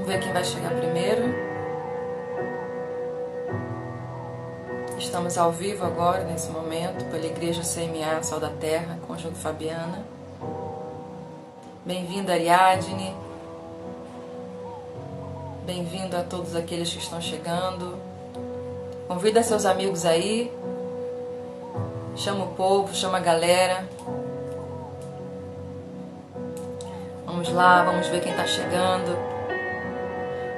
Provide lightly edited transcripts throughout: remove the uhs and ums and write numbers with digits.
ver quem vai chegar primeiro. Estamos ao vivo agora, nesse momento, pela Igreja CMA Sal da Terra, Conjunto Fabiana. Bem-vinda, Ariadne. Bem-vindo a todos aqueles que estão chegando. Convida seus amigos aí. Chama o povo, chama a galera. Vamos lá, vamos ver quem está chegando.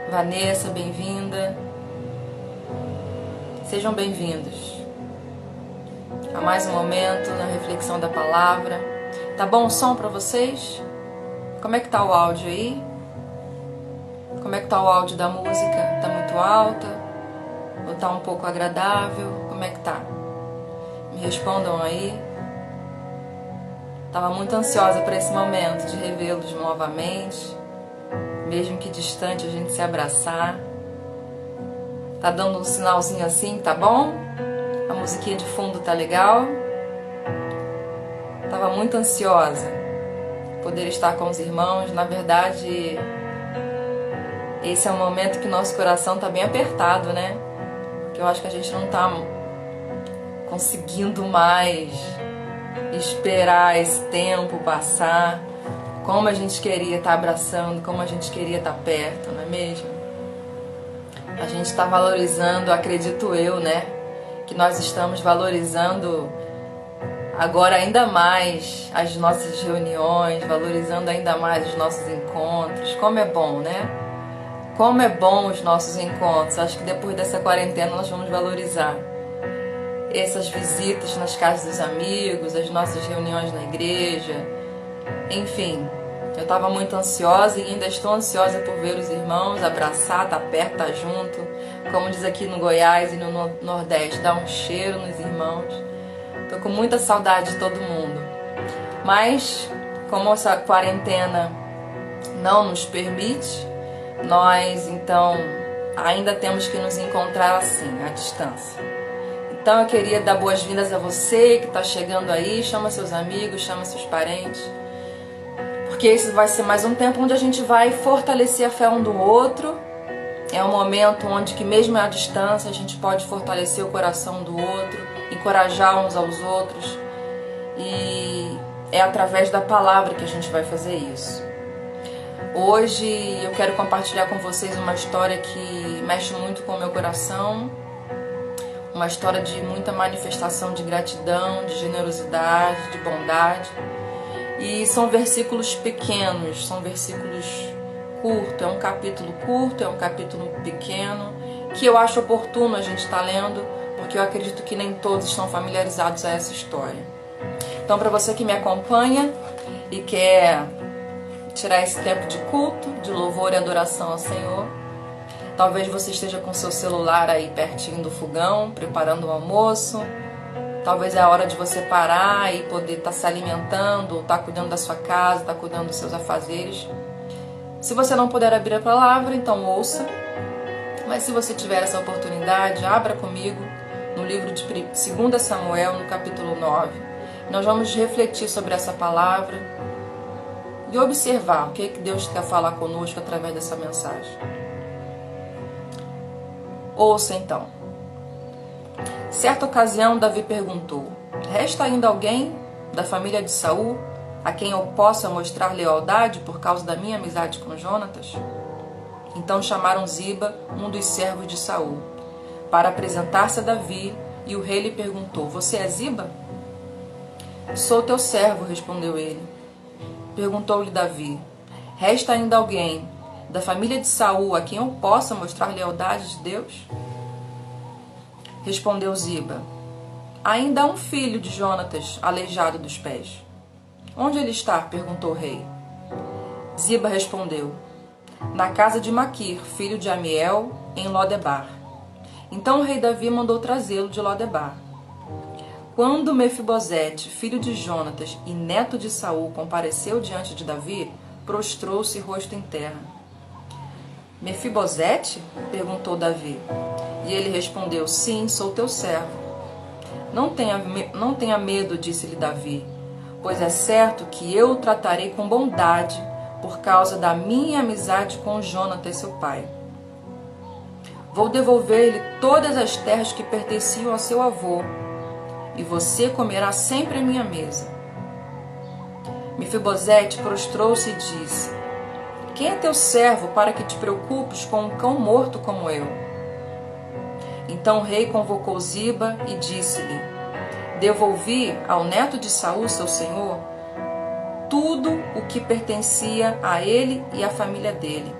Vanessa, bem-vinda. Sejam bem-vindos a mais um momento na reflexão da palavra. Tá bom o som para vocês? Como é que tá o áudio aí? Como é que tá o áudio da música? Tá muito alta? Ou tá um pouco agradável? Como é que tá? Me respondam aí. Tava muito ansiosa por esse momento de revê-los novamente, mesmo que distante, a gente se abraçar. Tá dando um sinalzinho assim, tá bom? A musiquinha de fundo tá legal? Tava muito ansiosa poder estar com os irmãos. Na verdade, esse é um momento que nosso coração tá bem apertado, né? Porque eu acho que a gente não tá conseguindo mais esperar esse tempo passar. Como a gente queria estar abraçando, como a gente queria estar perto, não é mesmo? A gente está valorizando, acredito eu, né? Que nós estamos valorizando agora ainda mais as nossas reuniões, valorizando ainda mais os nossos encontros. Como é bom, né? Como é bom os nossos encontros. Acho que depois dessa quarentena nós vamos valorizar essas visitas nas casas dos amigos, as nossas reuniões na igreja. Enfim, eu estava muito ansiosa e ainda estou ansiosa por ver os irmãos, abraçar, estar perto, estar junto. Como diz aqui no Goiás e no Nordeste, dar um cheiro nos irmãos. Estou com muita saudade de todo mundo. Mas, como essa quarentena não nos permite, nós então ainda temos que nos encontrar assim, à distância. Então eu queria dar boas-vindas a você que está chegando aí. Chama seus amigos, chama seus parentes. Porque esse vai ser mais um tempo onde a gente vai fortalecer a fé um do outro. É um momento onde que mesmo à distância a gente pode fortalecer o coração do outro, encorajar uns aos outros. E é através da palavra que a gente vai fazer isso. Hoje eu quero compartilhar com vocês uma história que mexe muito com o meu coração. Uma história de muita manifestação de gratidão, de generosidade, de bondade. E são versículos pequenos, são versículos curtos. É um capítulo curto, é um capítulo pequeno, que eu acho oportuno a gente estar lendo, porque eu acredito que nem todos estão familiarizados a essa história. Então, para você que me acompanha e quer tirar esse tempo de culto, de louvor e adoração ao Senhor, talvez você esteja com seu celular aí pertinho do fogão, preparando o almoço. Talvez é a hora de você parar e poder estar se alimentando, estar cuidando da sua casa, estar cuidando dos seus afazeres. Se você não puder abrir a palavra, então ouça. Mas se você tiver essa oportunidade, abra comigo no livro de 2 Samuel, no capítulo 9. Nós vamos refletir sobre essa palavra e observar o que Deus quer falar conosco através dessa mensagem. Ouça então. Certa ocasião, Davi perguntou: resta ainda alguém da família de Saul a quem eu possa mostrar lealdade por causa da minha amizade com Jonatas? Então chamaram Ziba, um dos servos de Saul, para apresentar-se a Davi, e o rei lhe perguntou: você é Ziba? Sou teu servo, respondeu ele. Perguntou-lhe Davi: resta ainda alguém da família de Saul a quem eu possa mostrar lealdade de Deus? Respondeu Ziba: ainda há um filho de Jonatas, aleijado dos pés. Onde ele está? Perguntou o rei. Ziba respondeu: na casa de Maquir, filho de Amiel, em Lodebar. Então o rei Davi mandou trazê-lo de Lodebar. Quando Mefibosete, filho de Jonatas e neto de Saul, compareceu diante de Davi, prostrou-se rosto em terra. Mefibosete? Perguntou Davi. E ele respondeu: sim, sou teu servo. Não tenha medo, disse-lhe Davi, pois é certo que eu o tratarei com bondade, por causa da minha amizade com Jonatas, seu pai. Vou devolver-lhe todas as terras que pertenciam ao seu avô, e você comerá sempre à minha mesa. Mefibosete prostrou-se e disse: Quem é teu servo para que te preocupes com um cão morto como eu? Então o rei convocou Ziba e disse-lhe: Devolvi ao neto de Saul, seu senhor, tudo o que pertencia a ele e à família dele.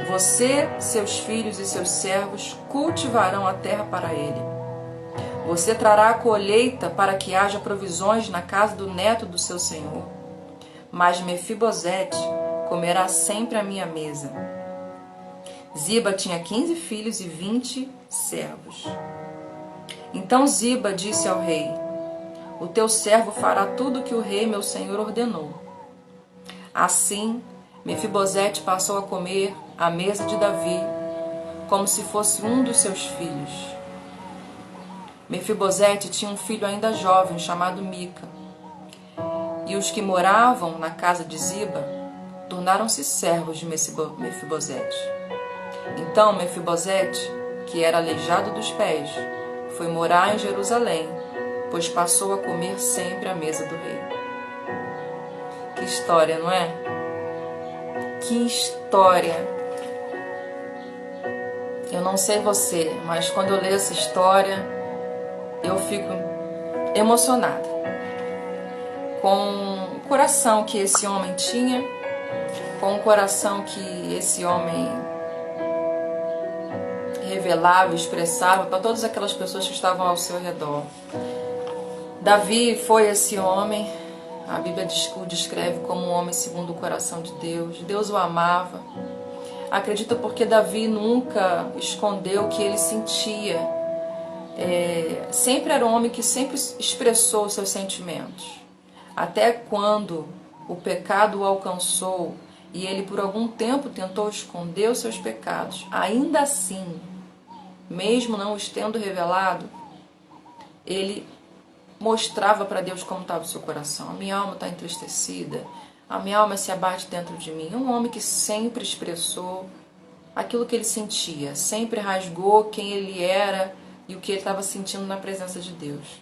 Você, seus filhos e seus servos cultivarão a terra para ele. Você trará a colheita para que haja provisões na casa do neto do seu senhor. Mas Mefibosete comerá sempre à minha mesa. Ziba tinha 15 filhos e 20 servos. Então Ziba disse ao rei: O teu servo fará tudo o que o rei, meu senhor, ordenou. Assim, Mefibosete passou a comer à mesa de Davi, como se fosse um dos seus filhos. Mefibosete tinha um filho ainda jovem, chamado Mica. E os que moravam na casa de Ziba tornaram-se servos de Mefibosete. Então Mefibosete, que era aleijado dos pés, foi morar em Jerusalém, pois passou a comer sempre à mesa do rei. Que história, não é? Que história! Eu não sei você, mas quando eu leio essa história, eu fico emocionada com o coração que esse homem tinha, com o coração que esse homem revelava, expressava para todas aquelas pessoas que estavam ao seu redor. Davi foi esse homem, a Bíblia o descreve como um homem segundo o coração de Deus. Deus o amava. Acredito porque Davi nunca escondeu o que ele sentia. Sempre era um homem que sempre expressou os seus sentimentos. Até quando o pecado o alcançou e ele por algum tempo tentou esconder os seus pecados, ainda assim, mesmo não os tendo revelado, ele mostrava para Deus como estava o seu coração. A minha alma está entristecida, a minha alma se abate dentro de mim. Um homem que sempre expressou aquilo que ele sentia, sempre rasgou quem ele era e o que ele estava sentindo na presença de Deus.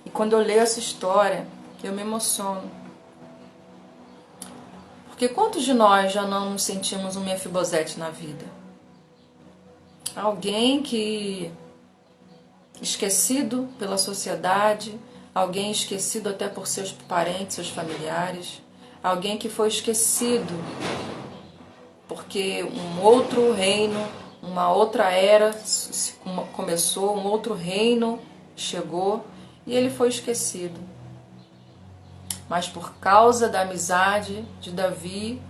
E quando eu leio essa história, eu me emociono. Porque quantos de nós já não nos sentimos um Mefibosete na vida? Alguém que esquecido pela sociedade, alguém esquecido até por seus parentes, seus familiares, alguém que foi esquecido porque um outro reino, uma outra era começou, um outro reino chegou e ele foi esquecido. Mas por causa da amizade de Davi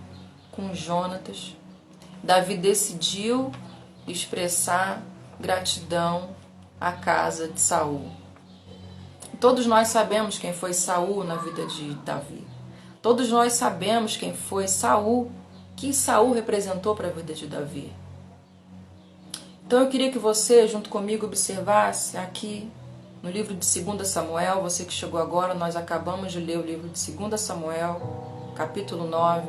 com Jonatas, Davi decidiu expressar gratidão à casa de Saul. Todos nós sabemos quem foi Saul na vida de Davi. Todos nós sabemos quem foi Saul, que Saul representou para a vida de Davi. Então eu queria que você, junto comigo, observasse aqui no livro de 2 Samuel, você que chegou agora, nós acabamos de ler o livro de 2 Samuel, capítulo 9,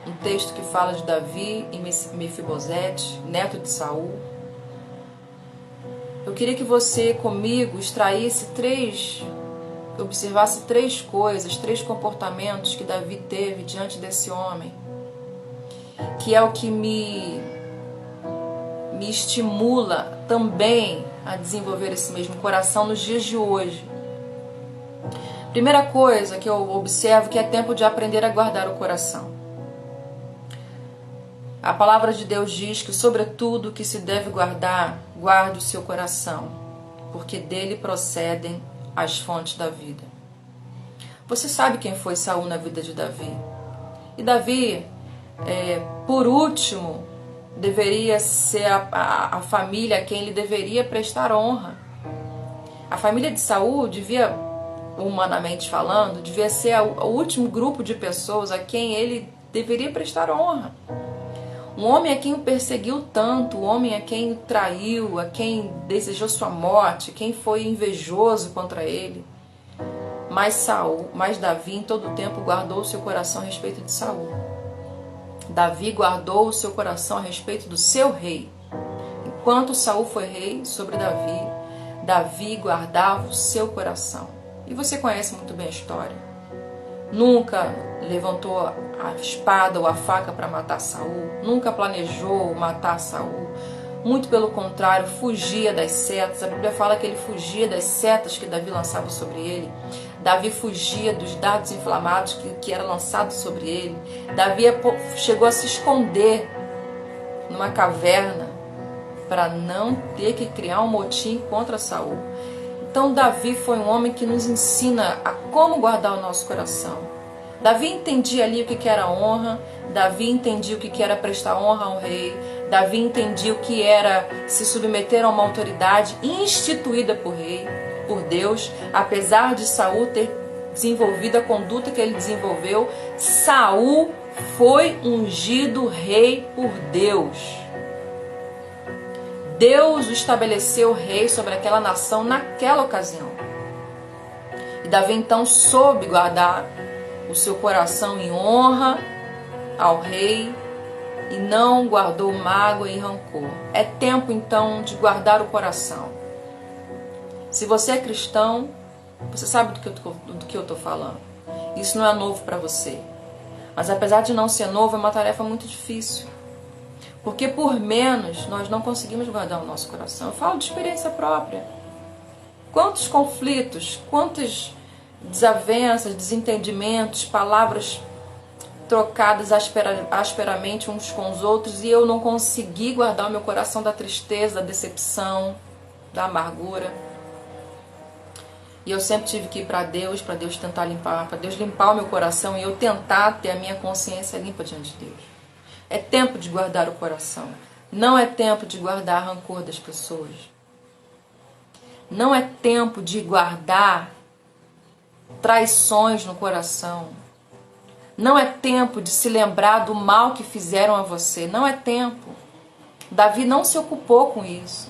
um texto que fala de Davi e Mefibosete, neto de Saul. Eu queria que você, comigo, observasse três coisas, 3 comportamentos que Davi teve diante desse homem, que é o que me estimula também a desenvolver esse mesmo coração nos dias de hoje. Primeira coisa que eu observo, que é tempo de aprender a guardar o coração. A palavra de Deus diz que, sobretudo, que se deve guardar, guarde o seu coração, porque dele procedem as fontes da vida. Você sabe quem foi Saul na vida de Davi? E Davi, por último, deveria ser a família a quem ele deveria prestar honra. A família de Saul devia, humanamente falando, devia ser o último grupo de pessoas a quem ele deveria prestar honra. Um homem a quem o perseguiu tanto, um homem a quem o traiu, a quem desejou sua morte, quem foi invejoso contra ele. Mas Davi em todo o tempo guardou seu coração a respeito de Saul. Davi guardou o seu coração a respeito do seu rei. Enquanto Saul foi rei sobre Davi, Davi guardava o seu coração. E você conhece muito bem a história. Nunca levantou a espada ou a faca para matar Saul, nunca planejou matar Saul. Muito pelo contrário, fugia das setas. A Bíblia fala que ele fugia das setas que Davi lançava sobre ele. Davi fugia dos dardos inflamados que eram lançados sobre ele. Davi chegou a se esconder numa caverna para não ter que criar um motim contra Saul. Então Davi foi um homem que nos ensina a como guardar o nosso coração. Davi entendia ali o que era honra, Davi entendia o que era prestar honra ao rei, Davi entendia o que era se submeter a uma autoridade instituída por rei, por Deus. Apesar de Saul ter desenvolvido a conduta que ele desenvolveu, Saul foi ungido rei por Deus. Deus o estabeleceu rei sobre aquela nação naquela ocasião. E Davi então soube guardar o seu coração em honra ao rei e não guardou mágoa e rancor. É tempo então de guardar o coração. Se você é cristão, você sabe do que eu estou falando. Isso não é novo para você. Mas apesar de não ser novo, é uma tarefa muito difícil. Porque por menos nós não conseguimos guardar o nosso coração. Eu falo de experiência própria. Quantos conflitos, quantas desavenças, desentendimentos, palavras trocadas asperamente uns com os outros, e eu não consegui guardar o meu coração da tristeza, da decepção, da amargura. E eu sempre tive que ir para Deus tentar limpar, para Deus limpar o meu coração e eu tentar ter a minha consciência limpa diante de Deus. É tempo de guardar o coração. Não é tempo de guardar rancor das pessoas. Não é tempo de guardar traições no coração. Não é tempo de se lembrar do mal que fizeram a você. Não é tempo. Davi não se ocupou com isso.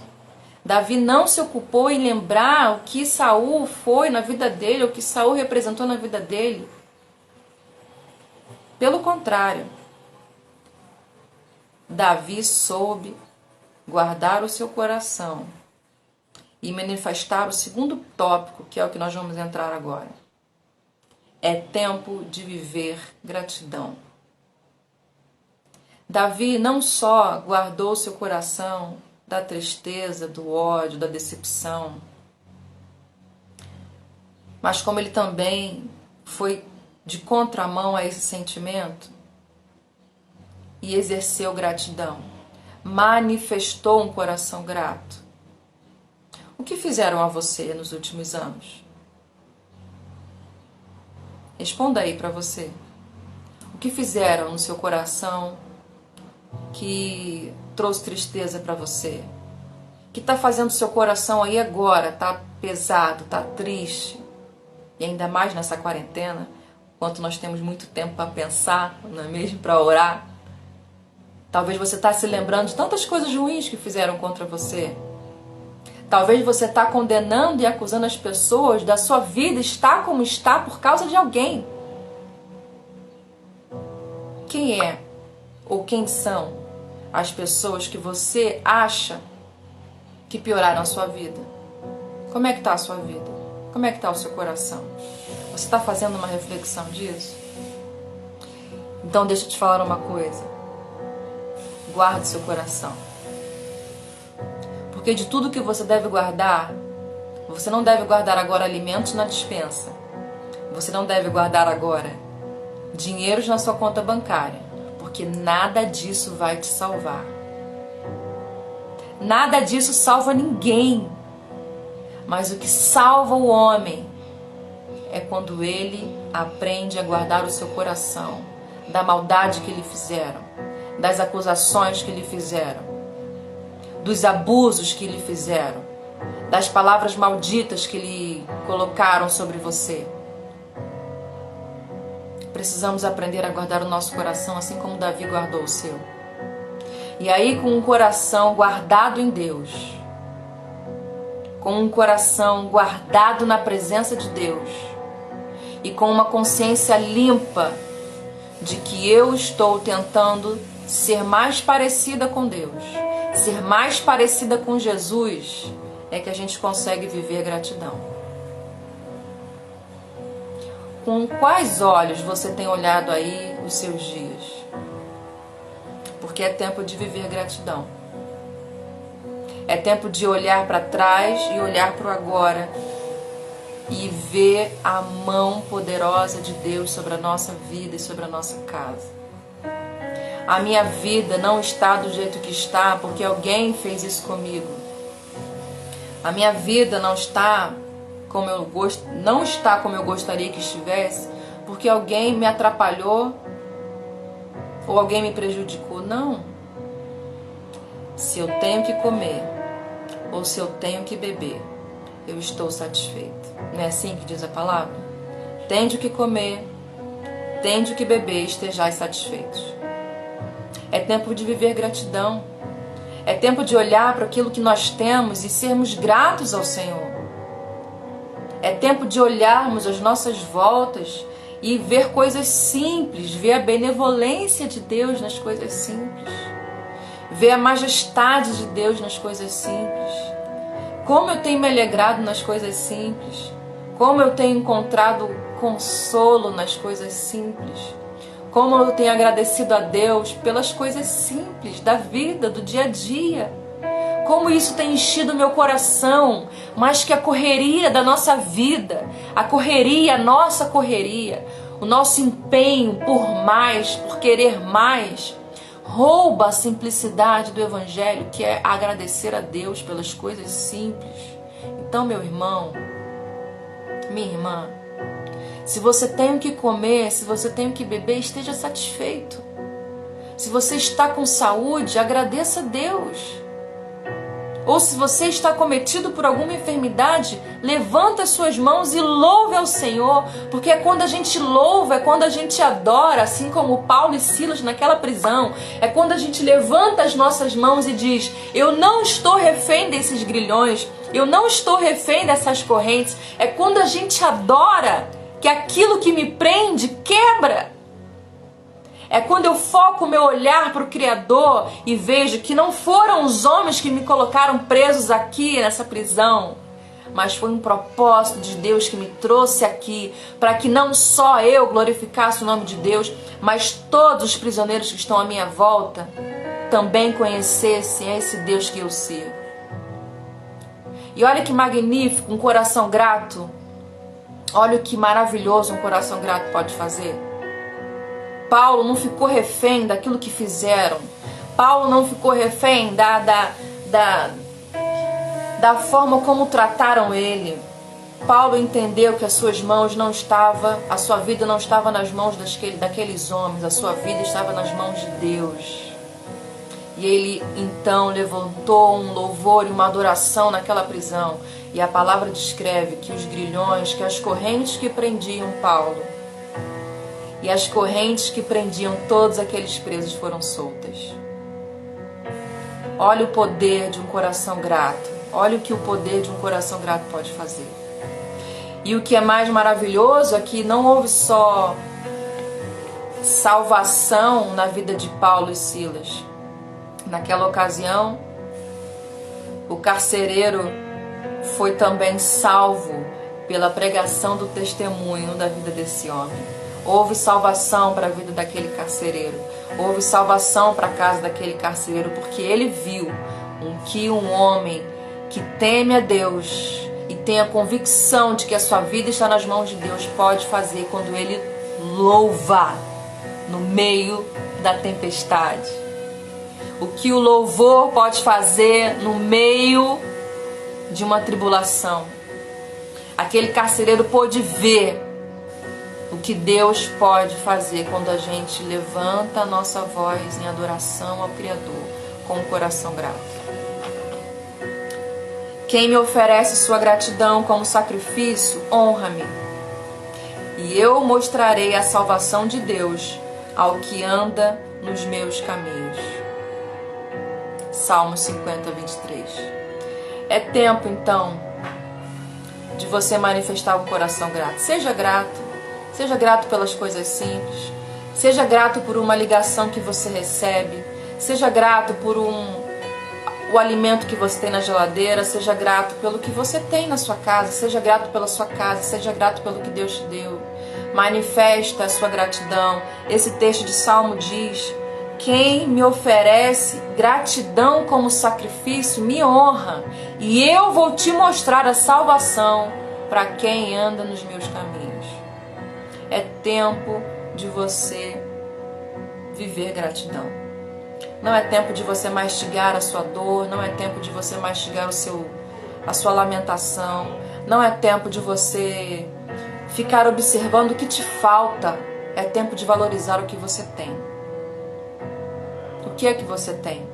Davi não se ocupou em lembrar o que Saul foi na vida dele, o que Saul representou na vida dele. Pelo contrário, Davi soube guardar o seu coração e manifestar o segundo tópico, que é o que nós vamos entrar agora. É tempo de viver gratidão. Davi não só guardou seu coração da tristeza, do ódio, da decepção, mas como ele também foi de contramão a esse sentimento e exerceu gratidão, manifestou um coração grato. O que fizeram a você nos últimos anos? Responda aí para você. O que fizeram no seu coração que trouxe tristeza para você? Que está fazendo seu coração aí agora? Tá pesado, tá triste? E ainda mais nessa quarentena, enquanto nós temos muito tempo para pensar, não é mesmo? Para orar. Talvez você está se lembrando de tantas coisas ruins que fizeram contra você. Talvez você está condenando e acusando as pessoas da sua vida estar como está por causa de alguém. Quem é ou quem são as pessoas que você acha que pioraram a sua vida? Como é que está a sua vida? Como é que está o seu coração? Você está fazendo uma reflexão disso? Então deixa eu te falar uma coisa. Guarde seu coração. Porque de tudo que você deve guardar, você não deve guardar agora alimentos na despensa. Você não deve guardar agora dinheiros na sua conta bancária. Porque nada disso vai te salvar. Nada disso salva ninguém. Mas o que salva o homem é quando ele aprende a guardar o seu coração da maldade que lhe fizeram, das acusações que lhe fizeram, dos abusos que lhe fizeram, das palavras malditas que lhe colocaram sobre você. Precisamos aprender a guardar o nosso coração assim como Davi guardou o seu. E aí, com um coração guardado em Deus, com um coração guardado na presença de Deus e com uma consciência limpa de que eu estou tentando ser mais parecida com Deus, ser mais parecida com Jesus, é que a gente consegue viver gratidão. Com quais olhos você tem olhado aí os seus dias? Porque é tempo de viver gratidão. É tempo de olhar para trás e olhar para o agora e ver a mão poderosa de Deus sobre a nossa vida e sobre a nossa casa. A minha vida não está do jeito que está porque alguém fez isso comigo. A minha vida não está como eu gostaria que estivesse porque alguém me atrapalhou ou alguém me prejudicou. Não. Se eu tenho que comer ou se eu tenho que beber, eu estou satisfeito. Não é assim que diz a palavra? Tende o que comer, tende o que beber, estejais satisfeitos. É tempo de viver gratidão. É tempo de olhar para aquilo que nós temos e sermos gratos ao Senhor. É tempo de olharmos as nossas voltas e ver coisas simples, ver a benevolência de Deus nas coisas simples, ver a majestade de Deus nas coisas simples. Como eu tenho me alegrado nas coisas simples, como eu tenho encontrado consolo nas coisas simples, como eu tenho agradecido a Deus pelas coisas simples da vida, do dia a dia. Como isso tem enchido meu coração, mais que a correria da nossa vida, a nossa correria, o nosso empenho por mais, por querer mais, rouba a simplicidade do Evangelho, que é agradecer a Deus pelas coisas simples. Então, meu irmão, minha irmã, se você tem o que comer, se você tem o que beber, esteja satisfeito. Se você está com saúde, agradeça a Deus. Ou se você está cometido por alguma enfermidade, levanta as suas mãos e louve ao Senhor, porque é quando a gente louva, é quando a gente adora, assim como Paulo e Silas naquela prisão, é quando a gente levanta as nossas mãos e diz: eu não estou refém desses grilhões, eu não estou refém dessas correntes. É quando a gente adora que aquilo que me prende quebra. É quando eu foco o meu olhar para o Criador e vejo que não foram os homens que me colocaram presos aqui nessa prisão, mas foi um propósito de Deus que me trouxe aqui para que não só eu glorificasse o nome de Deus, mas todos os prisioneiros que estão à minha volta também conhecessem esse Deus que eu sirvo. E olha que magnífico um coração grato. Olha que maravilhoso um coração grato pode fazer. Paulo não ficou refém daquilo que fizeram. Paulo não ficou refém da forma como trataram ele. Paulo entendeu que as suas mãos não estavam, a sua vida não estava nas mãos daqueles homens, a sua vida estava nas mãos de Deus. E ele então levantou um louvor e uma adoração naquela prisão. E a palavra descreve que os grilhões, que as correntes que prendiam Paulo e as correntes que prendiam todos aqueles presos foram soltas. Olha o poder de um coração grato. Olha o que o poder de um coração grato pode fazer. E o que é mais maravilhoso é que não houve só salvação na vida de Paulo e Silas. Naquela ocasião, o carcereiro foi também salvo pela pregação do testemunho da vida desse homem. Houve salvação para a vida daquele carcereiro. Houve salvação para a casa daquele carcereiro, porque ele viu que um homem que teme a Deus e tem a convicção de que a sua vida está nas mãos de Deus pode fazer quando ele louva no meio da tempestade. O que o louvor pode fazer no meio de uma tribulação. Aquele carcereiro pôde ver o que Deus pode fazer quando a gente levanta a nossa voz em adoração ao Criador com o coração grato. Quem me oferece sua gratidão como sacrifício, honra-me. E eu mostrarei a salvação de Deus ao que anda nos meus caminhos. Salmos 50, 23. É tempo, então, de você manifestar um coração grato. Seja grato. Seja grato pelas coisas simples. Seja grato por uma ligação que você recebe. Seja grato por o alimento que você tem na geladeira. Seja grato pelo que você tem na sua casa. Seja grato pela sua casa. Seja grato pelo que Deus te deu. Manifesta a sua gratidão. Esse texto de Salmo diz: quem me oferece gratidão como sacrifício me honra, e eu vou te mostrar a salvação para quem anda nos meus caminhos. É tempo de você viver gratidão. Não é tempo de você mastigar a sua dor, não é tempo de você mastigar a sua lamentação, não é tempo de você ficar observando o que te falta. É tempo de valorizar o que você tem. O que é que você tem?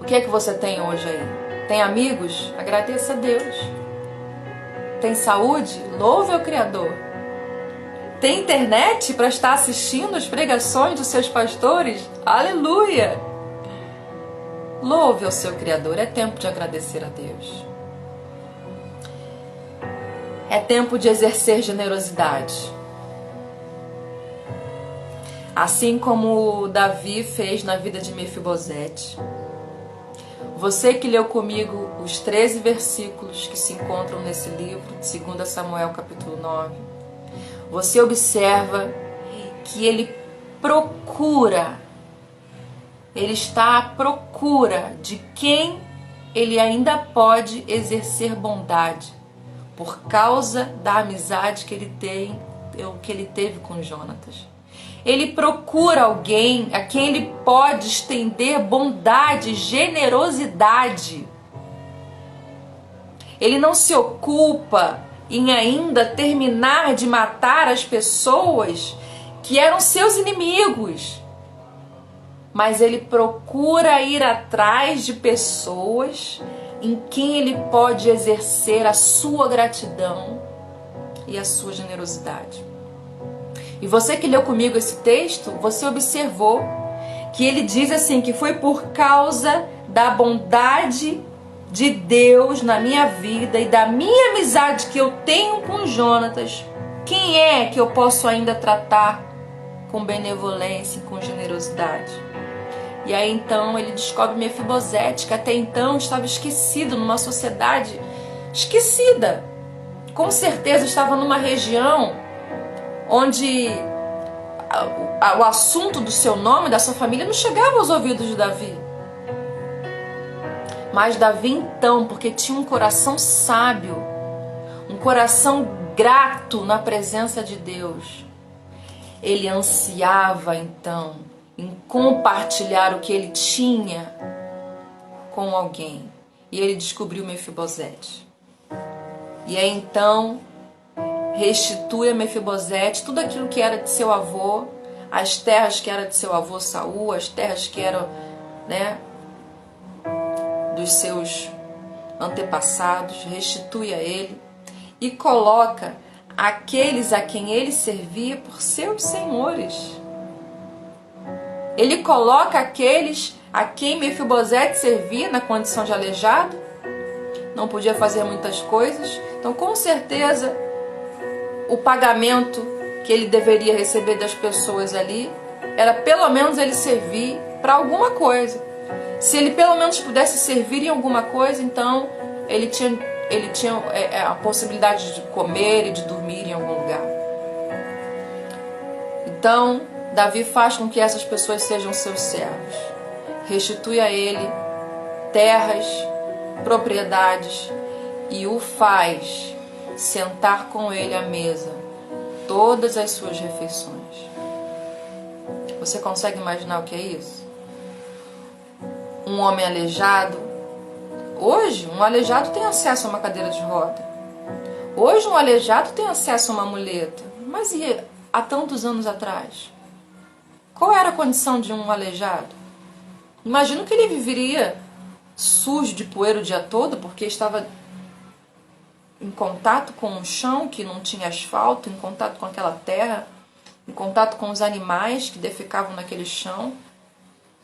O que é que você tem hoje aí? Tem amigos? Agradeça a Deus. Tem saúde? Louve ao Criador. Tem internet para estar assistindo as pregações dos seus pastores? Aleluia! Louve ao seu Criador. É tempo de agradecer a Deus. É tempo de exercer generosidade. Assim como Davi fez na vida de Mefibosete. Você que leu comigo os 13 versículos que se encontram nesse livro, de 2 Samuel capítulo 9, você observa que ele está à procura de quem ele ainda pode exercer bondade, por causa da amizade que ele teve com Jonatas. Ele procura alguém a quem ele pode estender bondade, generosidade. Ele não se ocupa em ainda terminar de matar as pessoas que eram seus inimigos. Mas ele procura ir atrás de pessoas em quem ele pode exercer a sua gratidão e a sua generosidade. E você que leu comigo esse texto, você observou que ele diz assim, que foi por causa da bondade de Deus na minha vida e da minha amizade que eu tenho com Jonatas, quem é que eu posso ainda tratar com benevolência e com generosidade? E aí então ele descobre Mefibosete, que até então estava esquecido numa sociedade esquecida. Com certeza estava numa região onde o assunto do seu nome, da sua família, não chegava aos ouvidos de Davi. Mas Davi então, porque tinha um coração sábio, um coração grato na presença de Deus, ele ansiava então em compartilhar o que ele tinha com alguém. E ele descobriu Mefibosete. E aí então restitui a Mefibosete tudo aquilo que era de seu avô, as terras que era de seu avô Saul, as terras que eram, dos seus antepassados, restitui a ele e coloca aqueles a quem ele servia por seus senhores. Ele coloca aqueles a quem Mefibosete servia na condição de aleijado, não podia fazer muitas coisas, então com certeza o pagamento que ele deveria receber das pessoas ali era pelo menos ele servir para alguma coisa. Se ele pelo menos pudesse servir em alguma coisa, então ele tinha a possibilidade de comer e de dormir em algum lugar. Então Davi faz com que essas pessoas sejam seus servos. Restitui a ele terras, propriedades e o faz sentar com ele à mesa todas as suas refeições. Você consegue imaginar o que é isso? Um homem aleijado. Hoje, um aleijado tem acesso a uma cadeira de roda. Hoje, um aleijado tem acesso a uma muleta. Mas e há tantos anos atrás? Qual era a condição de um aleijado? Imagino que ele viveria sujo de poeira o dia todo, porque estava em contato com um chão que não tinha asfalto, em contato com aquela terra, em contato com os animais que defecavam naquele chão.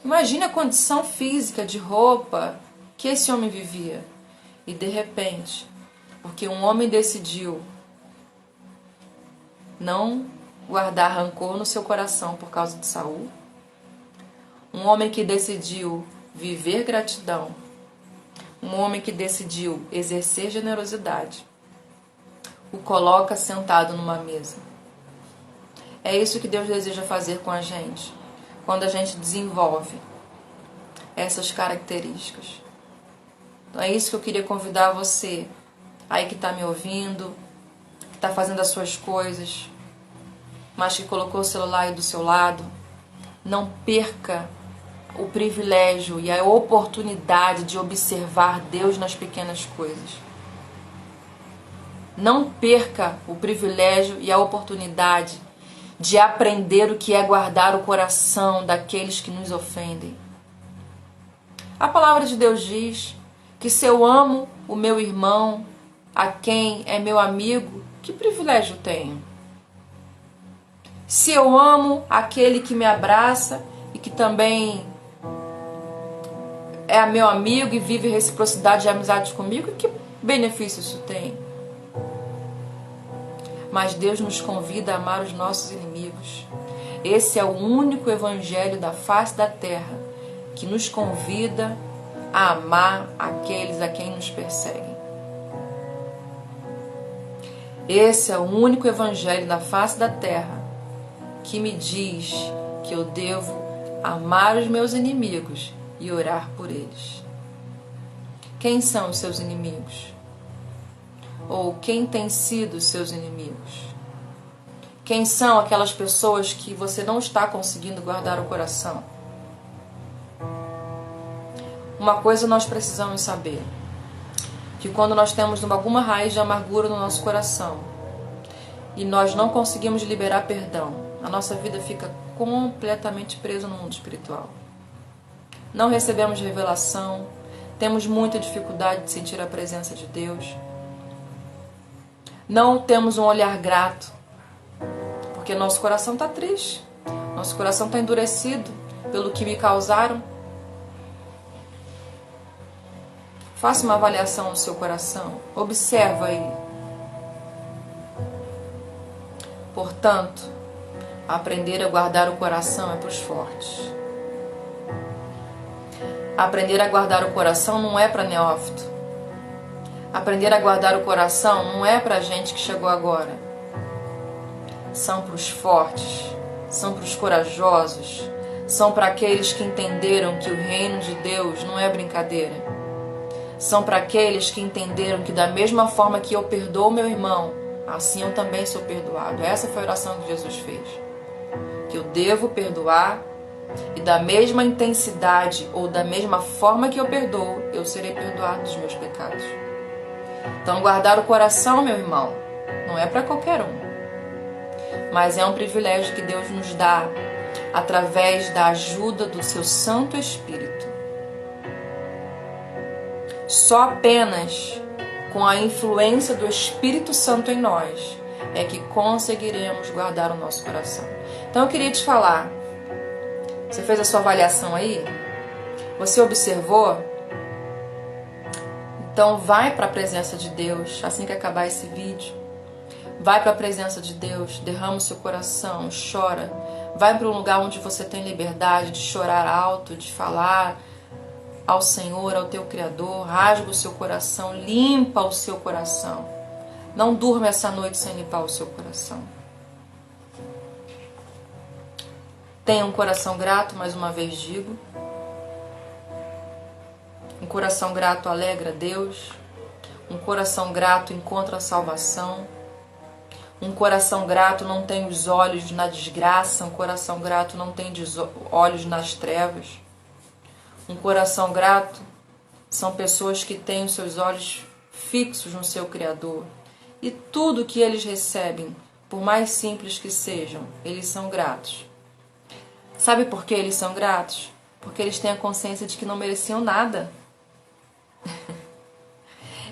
Imagine a condição física de roupa que esse homem vivia. E de repente, porque um homem decidiu não guardar rancor no seu coração por causa de Saul. Um homem que decidiu viver gratidão. Um homem que decidiu exercer generosidade. O coloca sentado numa mesa. É isso que Deus deseja fazer com a gente, quando a gente desenvolve essas características. Então é isso que eu queria convidar você, aí que está me ouvindo, que está fazendo as suas coisas, mas que colocou o celular aí do seu lado. Não perca o privilégio e a oportunidade de observar Deus nas pequenas coisas. Não perca o privilégio e a oportunidade de aprender o que é guardar o coração daqueles que nos ofendem. A palavra de Deus diz que se eu amo o meu irmão, a quem é meu amigo, que privilégio tenho? Se eu amo aquele que me abraça e que também é meu amigo e vive reciprocidade e amizade comigo, que benefício isso tem? Mas Deus nos convida a amar os nossos inimigos. Esse é o único evangelho da face da terra que nos convida a amar aqueles a quem nos perseguem. Esse é o único evangelho da face da terra que me diz que eu devo amar os meus inimigos e orar por eles. Quem são os seus inimigos? Ou quem tem sido os seus inimigos? Quem são aquelas pessoas que você não está conseguindo guardar o coração? Uma coisa nós precisamos saber, que quando nós temos alguma raiz de amargura no nosso coração e nós não conseguimos liberar perdão, a nossa vida fica completamente presa no mundo espiritual. Não recebemos revelação, temos muita dificuldade de sentir a presença de Deus. Não temos um olhar grato, porque nosso coração está triste, nosso coração está endurecido pelo que me causaram. Faça uma avaliação no seu coração, observa aí. Portanto, aprender a guardar o coração é para os fortes. Aprender a guardar o coração não é para neófito. Aprender a guardar o coração não é para gente que chegou agora. São para os fortes, são para os corajosos, são para aqueles que entenderam que o reino de Deus não é brincadeira. São para aqueles que entenderam que da mesma forma que eu perdoo meu irmão, assim eu também sou perdoado. Essa foi a oração que Jesus fez. Que eu devo perdoar e da mesma intensidade ou da mesma forma que eu perdoo, eu serei perdoado dos meus pecados. Então guardar o coração, meu irmão, não é para qualquer um. Mas é um privilégio que Deus nos dá através da ajuda do seu Santo Espírito. Só apenas com a influência do Espírito Santo em nós é que conseguiremos guardar o nosso coração. Então eu queria te falar, você fez a sua avaliação aí? Você observou? Então vai para a presença de Deus, assim que acabar esse vídeo. Vai para a presença de Deus, derrama o seu coração, chora. Vai para um lugar onde você tem liberdade de chorar alto, de falar ao Senhor, ao teu Criador. Rasga o seu coração, limpa o seu coração. Não durma essa noite sem limpar o seu coração. Tenha um coração grato, mais uma vez digo. Um coração grato alegra Deus. Um coração grato encontra a salvação. Um coração grato não tem os olhos na desgraça. Um coração grato não tem olhos nas trevas. Um coração grato são pessoas que têm os seus olhos fixos no seu Criador. E tudo que eles recebem, por mais simples que sejam, eles são gratos. Sabe por que eles são gratos? Porque eles têm a consciência de que não mereciam nada.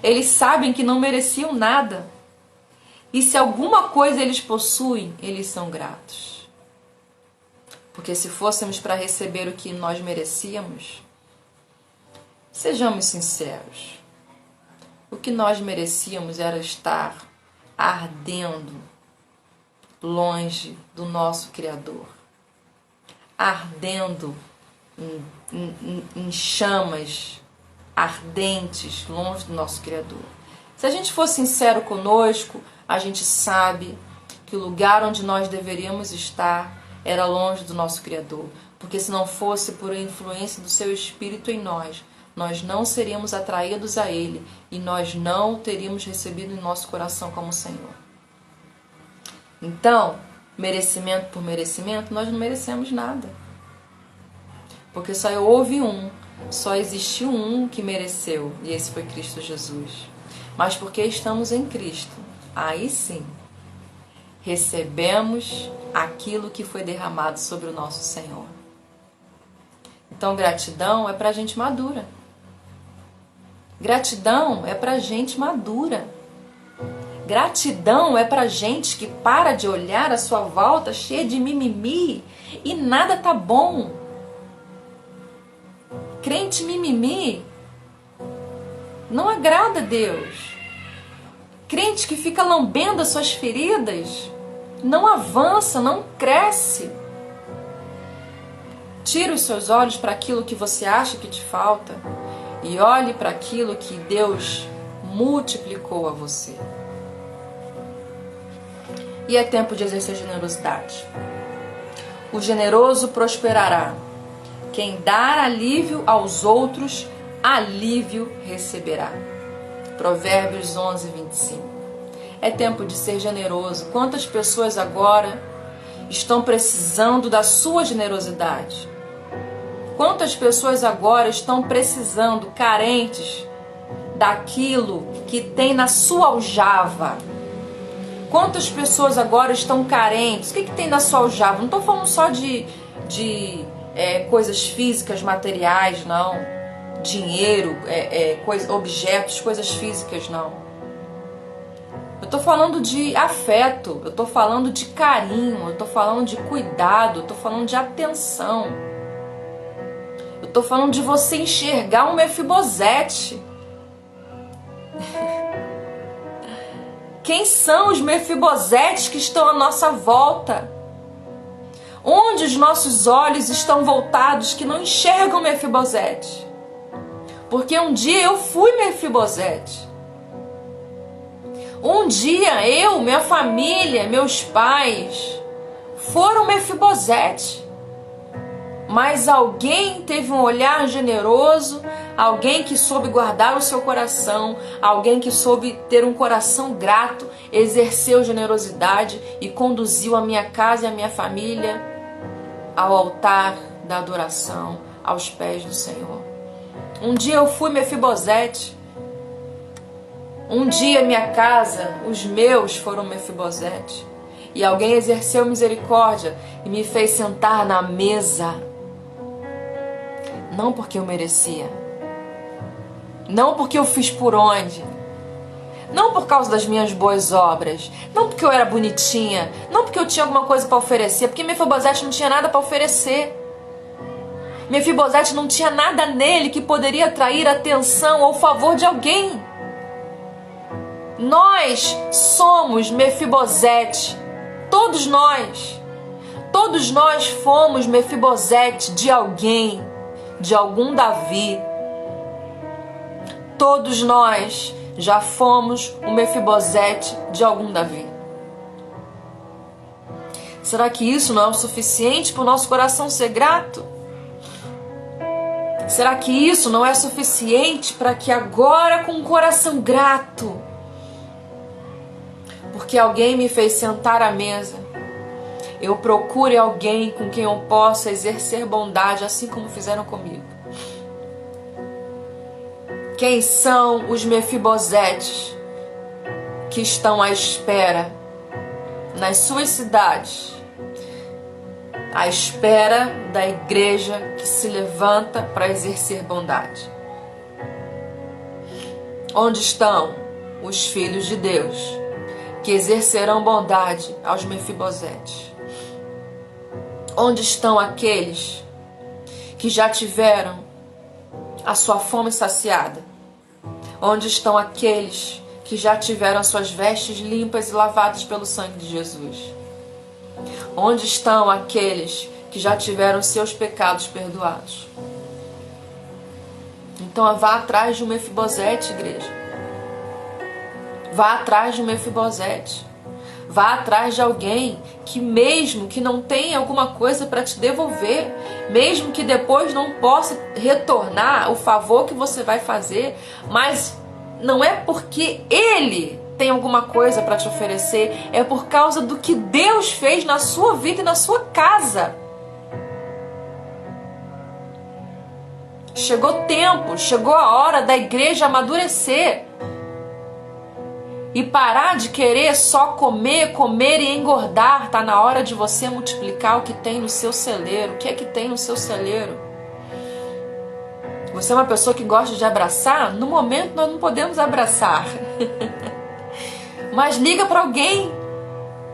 Eles sabem que não mereciam nada. E se alguma coisa eles possuem, eles são gratos. Porque se fôssemos para receber o que nós merecíamos, sejamos sinceros, o que nós merecíamos era estar ardendo longe do nosso Criador, ardendo em chamas ardentes, longe do nosso Criador. Se a gente for sincero conosco, a gente sabe que o lugar onde nós deveríamos estar era longe do nosso Criador, porque se não fosse por a influência do seu Espírito em nós, nós não seríamos atraídos a Ele e nós não o teríamos recebido em nosso coração como Senhor. Então, merecimento por merecimento, nós não merecemos nada. Porque só houve um, só existiu um que mereceu, e esse foi Cristo Jesus. Mas porque estamos em Cristo, aí sim, recebemos aquilo que foi derramado sobre o nosso Senhor. Então, gratidão é para gente madura. Gratidão é para gente madura. Gratidão é para gente que para de olhar a sua volta cheia de mimimi e nada tá bom. Crente mimimi não agrada a Deus. Crente que fica lambendo as suas feridas não avança, não cresce. Tira os seus olhos para aquilo que você acha que te falta e olhe para aquilo que Deus multiplicou a você. E é tempo de exercer generosidade. O generoso prosperará. Quem dar alívio aos outros, alívio receberá. Provérbios 11, 25. É tempo de ser generoso. Quantas pessoas agora estão precisando da sua generosidade? Quantas pessoas agora estão precisando, carentes daquilo que tem na sua aljava? Quantas pessoas agora estão carentes? O que tem na sua aljava? Não estou falando só de coisas físicas, materiais, não. Dinheiro, objetos, coisas físicas, não. Eu estou falando de afeto, eu estou falando de carinho, eu estou falando de cuidado, eu estou falando de atenção. Eu estou falando de você enxergar um Mefibosete. Quem são os Mefibosetes que estão à nossa volta? Onde os nossos olhos estão voltados que não enxergam Mefibosete? Porque um dia eu fui Mefibosete. Um dia eu, minha família, meus pais foram Mefibosete. Mas alguém teve um olhar generoso, alguém que soube guardar o seu coração, alguém que soube ter um coração grato, exerceu generosidade e conduziu a minha casa e a minha família ao altar da adoração, aos pés do Senhor. Um dia eu fui Mefibosete. Um dia minha casa, os meus foram Mefibosete. E alguém exerceu misericórdia e me fez sentar na mesa. Não porque eu merecia. Não porque eu fiz por onde. Não por causa das minhas boas obras. Não porque eu era bonitinha. Não porque eu tinha alguma coisa para oferecer. Porque Mefibosete não tinha nada para oferecer. Mefibosete não tinha nada nele que poderia atrair a atenção ou o favor de alguém. Nós somos Mefibosete. Todos nós. Todos nós fomos Mefibosete de alguém. De algum Davi. Todos nós já fomos o Mefibosete de algum Davi. Será que isso não é o suficiente para o nosso coração ser grato? Será que isso não é suficiente para que agora, com um coração grato, porque alguém me fez sentar à mesa, eu procure alguém com quem eu possa exercer bondade, assim como fizeram comigo? Quem são os Mefibosetes que estão à espera nas suas cidades, à espera da igreja que se levanta para exercer bondade? Onde estão os filhos de Deus que exercerão bondade aos Mefibosetes? Onde estão aqueles que já tiveram a sua fome saciada? Onde estão aqueles que já tiveram as suas vestes limpas e lavadas pelo sangue de Jesus? Onde estão aqueles que já tiveram seus pecados perdoados? Então vá atrás de um Mefibosete, igreja. Vá atrás de um Mefibosete. Vá atrás de alguém que, mesmo que não tenha alguma coisa para te devolver, mesmo que depois não possa retornar o favor que você vai fazer, mas não é porque ele tem alguma coisa para te oferecer, é por causa do que Deus fez na sua vida e na sua casa. Chegou o tempo, chegou a hora da igreja amadurecer e parar de querer só comer, comer e engordar. Está na hora de você multiplicar o que tem no seu celeiro. O que é que tem no seu celeiro? Você é uma pessoa que gosta de abraçar? No momento nós não podemos abraçar. Mas liga para alguém,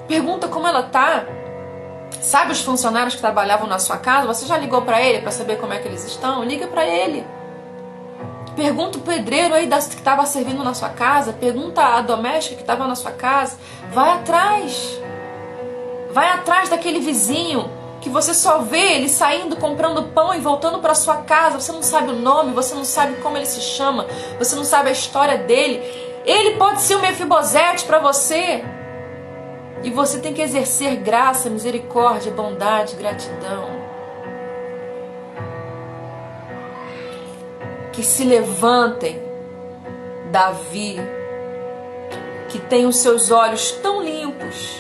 pergunta como ela tá. Sabe os funcionários que trabalhavam na sua casa? Você já ligou para ele para saber como é que eles estão? Liga para ele. Pergunta o pedreiro aí que estava servindo na sua casa. Pergunta a doméstica que estava na sua casa. Vai atrás. Vai atrás daquele vizinho que você só vê ele saindo, comprando pão e voltando para sua casa. Você não sabe o nome, você não sabe como ele se chama, você não sabe a história dele. Ele pode ser um Mefibosete para você. E você tem que exercer graça, misericórdia, bondade, gratidão. Que se levantem, Davi, que tem os seus olhos tão limpos,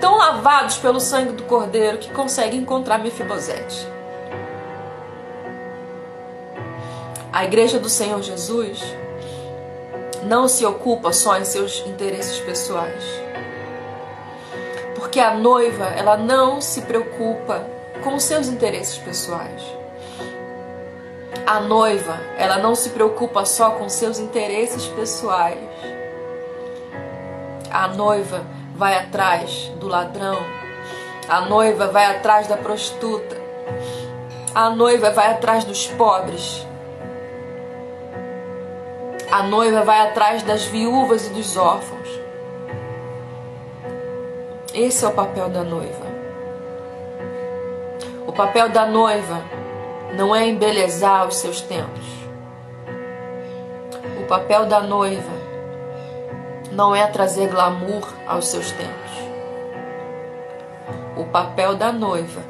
tão lavados pelo sangue do Cordeiro, que consegue encontrar Mefibosete. A igreja do Senhor Jesus não se ocupa só em seus interesses pessoais. Porque a noiva, ela não se preocupa com os seus interesses pessoais. A noiva, ela não se preocupa só com seus interesses pessoais. A noiva vai atrás do ladrão. A noiva vai atrás da prostituta. A noiva vai atrás dos pobres. A noiva vai atrás das viúvas e dos órfãos. Esse é o papel da noiva. O papel da noiva não é embelezar os seus templos. O papel da noiva não é trazer glamour aos seus templos. O papel da noiva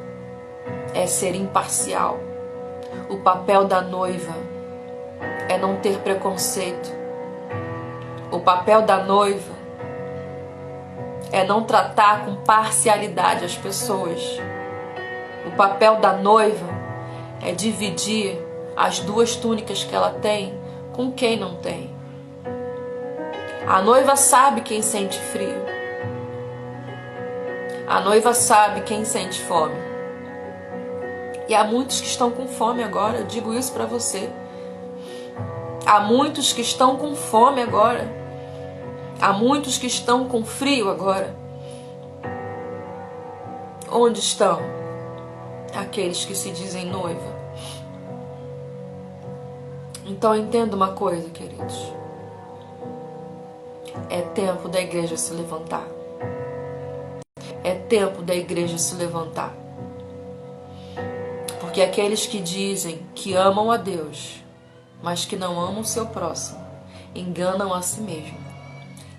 é ser imparcial. O papel da noiva é não ter preconceito. O papel da noiva é não tratar com parcialidade as pessoas. O papel da noiva é dividir as duas túnicas que ela tem com quem não tem. A noiva sabe quem sente frio. A noiva sabe quem sente fome. E há muitos que estão com fome agora, eu digo isso para você. Há muitos que estão com fome agora. Há muitos que estão com frio agora. Onde estão aqueles que se dizem noiva? Então entenda uma coisa, queridos. É tempo da igreja se levantar. É tempo da igreja se levantar. Porque aqueles que dizem que amam a Deus, mas que não amam o seu próximo, enganam a si mesmo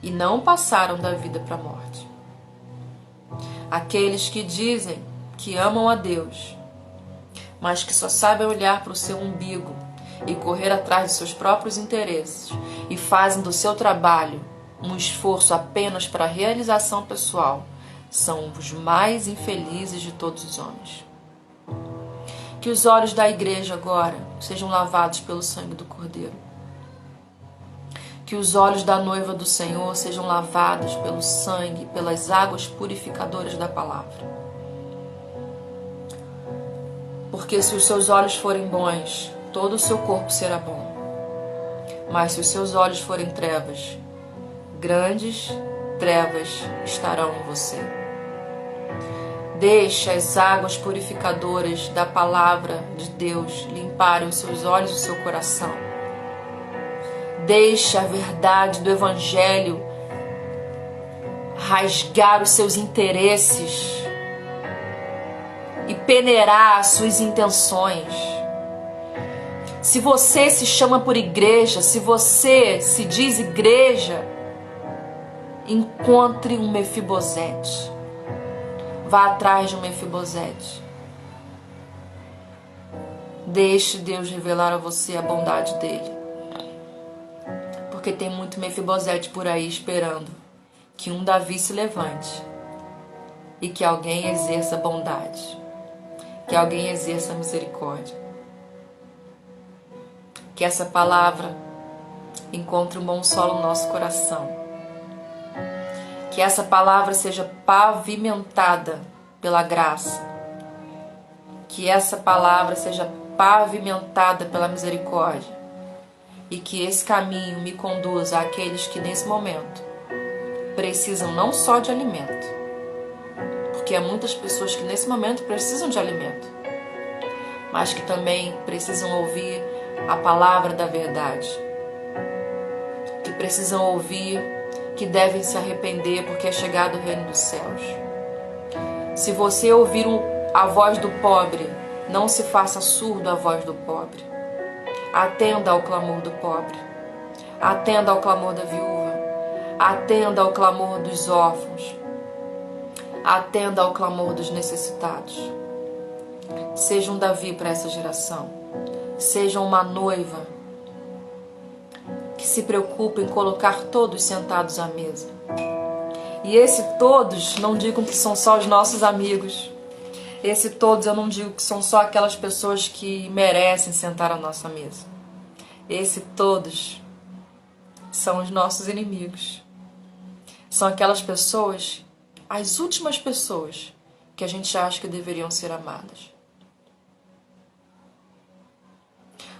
e não passaram da vida para a morte. Aqueles que dizem que amam a Deus, mas que só sabem olhar para o seu umbigo e correr atrás de seus próprios interesses e fazem do seu trabalho um esforço apenas para a realização pessoal, são os mais infelizes de todos os homens. Que os olhos da igreja agora sejam lavados pelo sangue do Cordeiro. Que os olhos da noiva do Senhor sejam lavados pelo sangue, pelas águas purificadoras da palavra. Porque se os seus olhos forem bons, todo o seu corpo será bom. Mas se os seus olhos forem trevas, grandes trevas estarão em você. Deixe as águas purificadoras da palavra de Deus limparem os seus olhos e o seu coração. Deixe a verdade do Evangelho rasgar os seus interesses e peneirar as suas intenções. Se você se chama por igreja, se você se diz igreja, encontre um Mefibosete. Vá atrás de um Mefibosete. Deixe Deus revelar a você a bondade dele. Porque tem muito Mefibosete por aí esperando que um Davi se levante e que alguém exerça bondade, que alguém exerça misericórdia. Que essa palavra encontre um bom solo no nosso coração. Que essa palavra seja pavimentada pela graça. Que essa palavra seja pavimentada pela misericórdia. E que esse caminho me conduza àqueles que nesse momento precisam não só de alimento, porque há muitas pessoas que nesse momento precisam de alimento, mas que também precisam ouvir a palavra da verdade, que precisam ouvir que devem se arrepender porque é chegado o reino dos céus. Se você ouvir a voz do pobre, não se faça surdo à voz do pobre. Atenda ao clamor do pobre, atenda ao clamor da viúva, atenda ao clamor dos órfãos, atenda ao clamor dos necessitados. Seja um Davi para essa geração. Seja uma noiva que se preocupe em colocar todos sentados à mesa. E esse todos, não digam que são só os nossos amigos. Esse todos eu não digo que são só aquelas pessoas que merecem sentar à nossa mesa. Esse todos são os nossos inimigos. São aquelas pessoas, as últimas pessoas que a gente acha que deveriam ser amadas.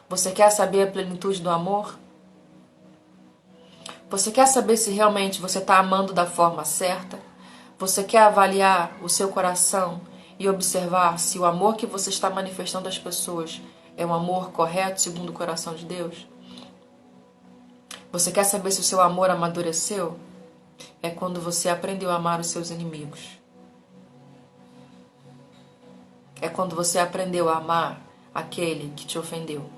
Você quer saber a plenitude do amor? Você quer saber se realmente você está amando da forma certa? Você quer avaliar o seu coração e observar se o amor que você está manifestando às pessoas é um amor correto segundo o coração de Deus? Você quer saber se o seu amor amadureceu? É quando você aprendeu a amar os seus inimigos. É quando você aprendeu a amar aquele que te ofendeu.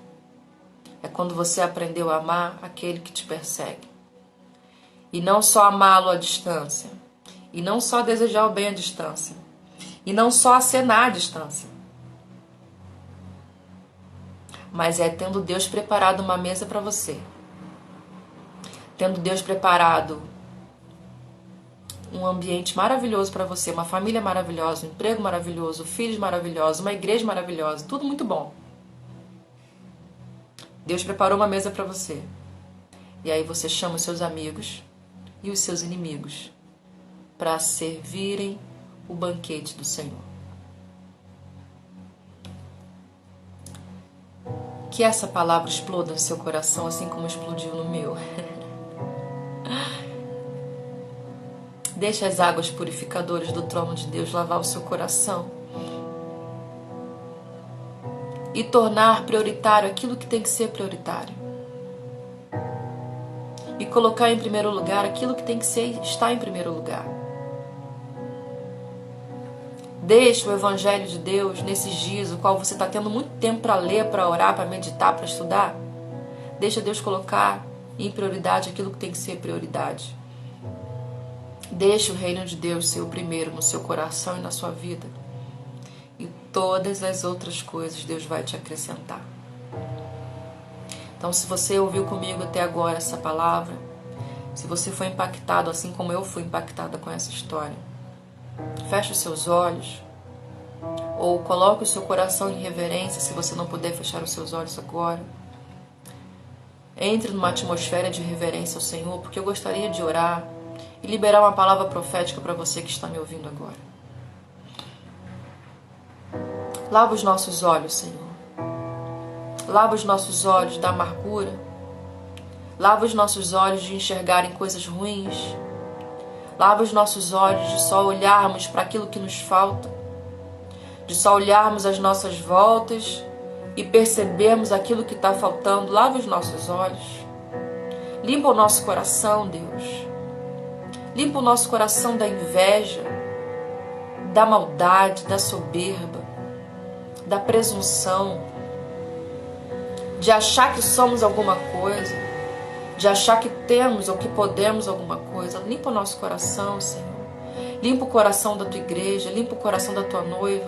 É quando você aprendeu a amar aquele que te persegue. E não só amá-lo à distância. E não só desejar o bem à distância. E não só acenar à distância. Mas é tendo Deus preparado uma mesa para você. Tendo Deus preparado um ambiente maravilhoso para você. Uma família maravilhosa, um emprego maravilhoso, filhos maravilhosos, uma igreja maravilhosa. Tudo muito bom. Deus preparou uma mesa para você. E aí você chama os seus amigos e os seus inimigos para servirem o banquete do Senhor. Que essa palavra exploda no seu coração assim como explodiu no meu. Deixe as águas purificadoras do trono de Deus lavar o seu coração e tornar prioritário aquilo que tem que ser prioritário. E colocar em primeiro lugar aquilo que tem que estar em primeiro lugar. Deixe o Evangelho de Deus nesses dias, o qual você está tendo muito tempo para ler, para orar, para meditar, para estudar. Deixa Deus colocar em prioridade aquilo que tem que ser prioridade. Deixe o reino de Deus ser o primeiro no seu coração e na sua vida. E todas as outras coisas Deus vai te acrescentar. Então, se você ouviu comigo até agora essa palavra, se você foi impactado assim como eu fui impactada com essa história, feche os seus olhos ou coloque o seu coração em reverência se você não puder fechar os seus olhos agora. Entre numa atmosfera de reverência ao Senhor, porque eu gostaria de orar e liberar uma palavra profética para você que está me ouvindo agora. Lava os nossos olhos, Senhor. Lava os nossos olhos da amargura. Lava os nossos olhos de enxergarem coisas ruins. Lava os nossos olhos de só olharmos para aquilo que nos falta. De só olharmos as nossas voltas e percebermos aquilo que está faltando. Lava os nossos olhos. Limpa o nosso coração, Deus. Limpa o nosso coração da inveja, da maldade, da soberba, da presunção, de achar que somos alguma coisa, de achar que temos ou que podemos alguma coisa. Limpa o nosso coração, Senhor. Limpa o coração da tua igreja, limpa o coração da tua noiva.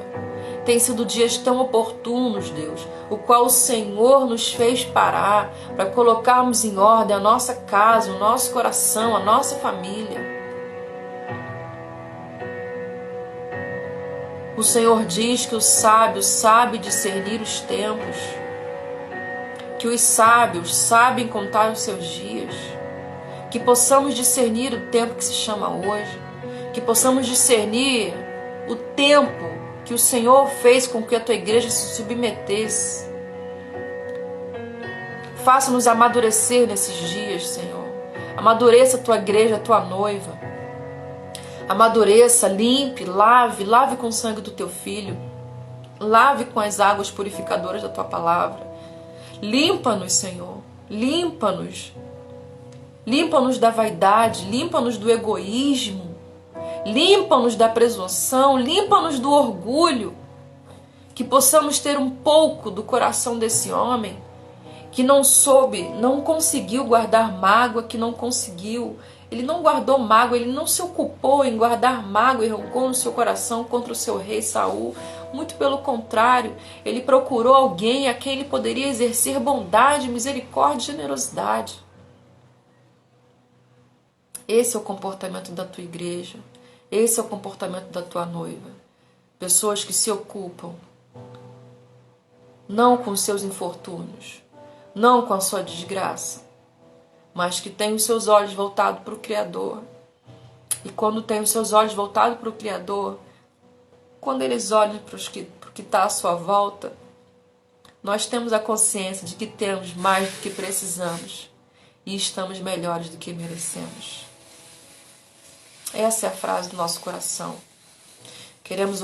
Tem sido dias tão oportunos, Deus, o qual o Senhor nos fez parar para colocarmos em ordem a nossa casa, o nosso coração, a nossa família. O Senhor diz que o sábio sabe discernir os tempos, que os sábios sabem contar os seus dias, que possamos discernir o tempo que se chama hoje, que possamos discernir o tempo que o Senhor fez com que a tua igreja se submetesse. Faça-nos amadurecer nesses dias, Senhor. Amadureça a tua igreja, a tua noiva. Amadureça, limpe, lave com o sangue do teu filho. Lave com as águas purificadoras da tua palavra. Limpa-nos, Senhor. Limpa-nos. Limpa-nos da vaidade, limpa-nos do egoísmo. Limpa-nos da presunção, limpa-nos do orgulho, que possamos ter um pouco do coração desse homem, que não conseguiu guardar mágoa, ele não guardou mágoa, ele não se ocupou em guardar mágoa e rancor no seu coração contra o seu rei Saul, muito pelo contrário, ele procurou alguém a quem ele poderia exercer bondade, misericórdia e generosidade. Esse é o comportamento da tua igreja. Esse é o comportamento da tua noiva. Pessoas que se ocupam não com os seus infortúnios, não com a sua desgraça, mas que têm os seus olhos voltados para o Criador. E quando têm os seus olhos voltados para o Criador, quando eles olham para o que está à sua volta, nós temos a consciência de que temos mais do que precisamos e estamos melhores do que merecemos. Essa é a frase do nosso coração. Queremos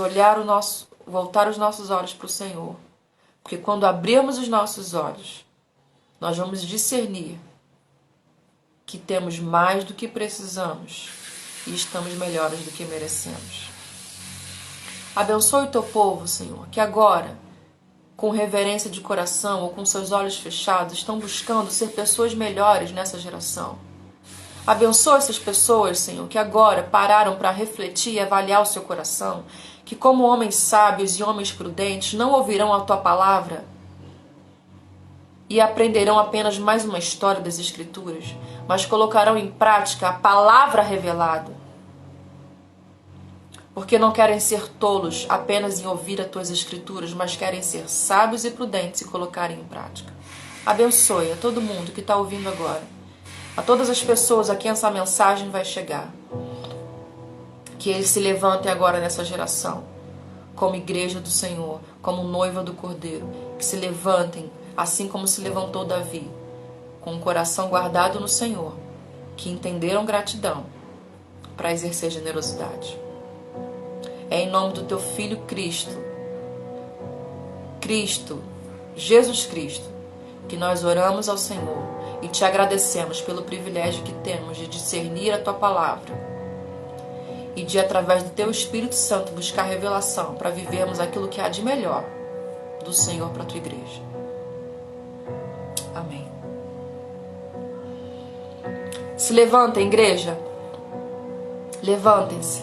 voltar os nossos olhos para o Senhor. Porque quando abrirmos os nossos olhos, nós vamos discernir que temos mais do que precisamos e estamos melhores do que merecemos. Abençoe o teu povo, Senhor, que agora, com reverência de coração ou com seus olhos fechados, estão buscando ser pessoas melhores nessa geração. Abençoa essas pessoas, Senhor, que agora pararam para refletir e avaliar o seu coração, que como homens sábios e homens prudentes não ouvirão a tua palavra e aprenderão apenas mais uma história das Escrituras, mas colocarão em prática a palavra revelada, porque não querem ser tolos apenas em ouvir as tuas Escrituras, mas querem ser sábios e prudentes e colocarem em prática. Abençoe a todo mundo que está ouvindo agora, a todas as pessoas a quem essa mensagem vai chegar. Que eles se levantem agora nessa geração, como igreja do Senhor, como noiva do Cordeiro. Que se levantem, assim como se levantou Davi, com o coração guardado no Senhor, que entenderam gratidão para exercer generosidade. É em nome do teu Filho Cristo, Jesus Cristo, que nós oramos ao Senhor e te agradecemos pelo privilégio que temos de discernir a tua palavra e de, através do teu Espírito Santo, buscar revelação para vivermos aquilo que há de melhor do Senhor para a tua igreja. Amém. Se levantem, igreja. Levantem-se.